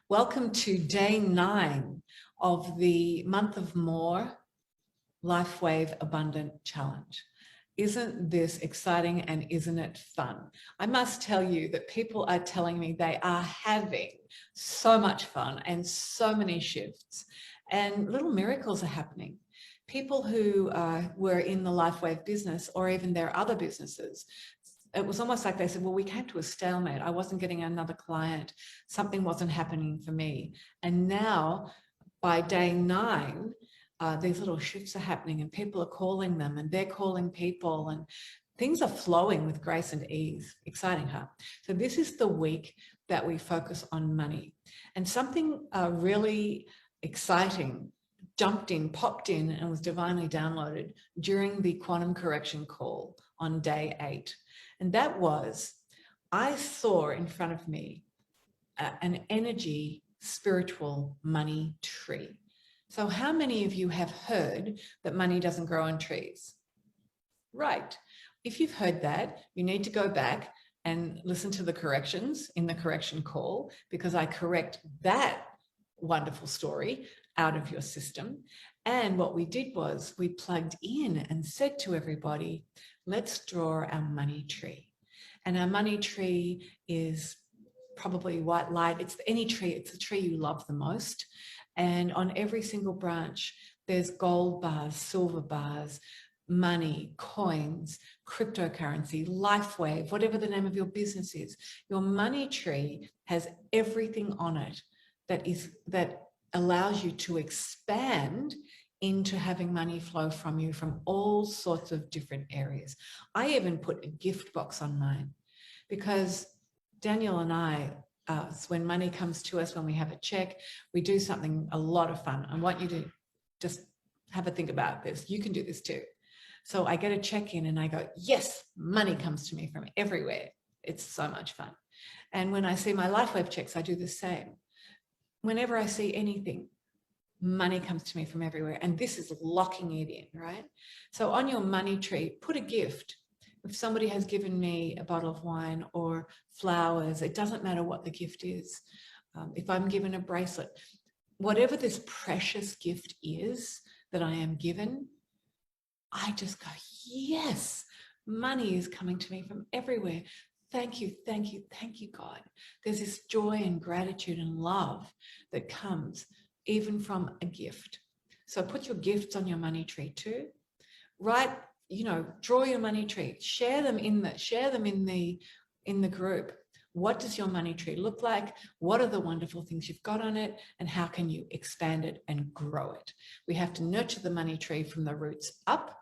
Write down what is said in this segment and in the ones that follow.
Welcome to day 9 of the month of more Lifewave Abundant Challenge. Isn't this exciting and isn't it fun? I must tell you that people are telling me they are having so much fun and so many shifts and little miracles are happening. People who were in the Lifewave business or even their other businesses, it was almost like they said, well, we came to a stalemate. I wasn't getting another client. Something wasn't happening for me. And now by day 9, these little shifts are happening and people are calling them and they're calling people and things are flowing with grace and ease. Exciting, huh? So this is the week that we focus on money. And something really exciting popped in and was divinely downloaded during the quantum correction call on day 8. And that was, I saw in front of me an energy, spiritual money tree. So how many of you have heard that money doesn't grow on trees? Right. If you've heard that, you need to go back and listen to the corrections in the correction call, because I correct that wonderful story out of your system. And what we did was we plugged in and said to everybody, let's draw our money tree. And our money tree is probably white light. It's any tree, it's the tree you love the most. And on every single branch, there's gold bars, silver bars, money, coins, cryptocurrency, Lifewave, whatever the name of your business is. Your money tree has everything on it that allows you to expand into having money flow from you from all sorts of different areas. I even put a gift box on mine because Daniel and I, when money comes to us, when we have a check, we do something a lot of fun. I want you to just have a think about this. You can do this too. So I get a check in and I go, yes, money comes to me from everywhere. It's so much fun. And when I see my Lifewave checks, I do the same. Whenever I see anything, money comes to me from everywhere. And this is locking it in, right? So on your money tree, put a gift. If somebody has given me a bottle of wine or flowers, it doesn't matter what the gift is. If I'm given a bracelet, whatever this precious gift is that I am given, I just go, yes, money is coming to me from everywhere. Thank you, thank you, thank you, God. There's this joy and gratitude and love that comes even from a gift. So put your gifts on your money tree too. Draw your money tree. Share them in the group. What does your money tree look like? What are the wonderful things you've got on it? And how can you expand it and grow it? We have to nurture the money tree from the roots up.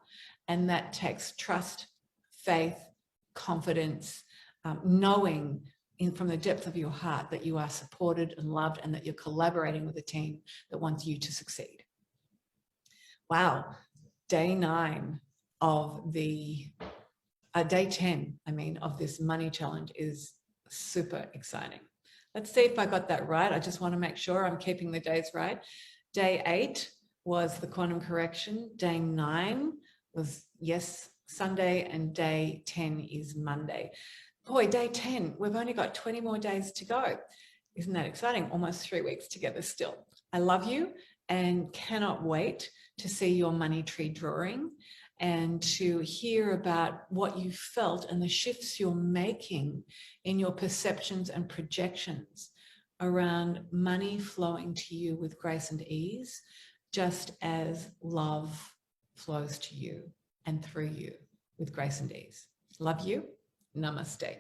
And that takes trust, faith, confidence, knowing from the depth of your heart that you are supported and loved and that you're collaborating with a team that wants you to succeed. Wow. Day 10, of this money challenge is super exciting. Let's see if I got that right. I just want to make sure I'm keeping the days right. Day 8 was the quantum correction. Day 9 was, yes, Sunday, and day 10 is Monday. Boy, day 10, we've only got 20 more days to go. Isn't that exciting? Almost 3 weeks together still. I love you and cannot wait to see your money tree drawing and to hear about what you felt and the shifts you're making in your perceptions and projections around money flowing to you with grace and ease, just as love flows to you and through you with grace and ease. Love you. Namaste.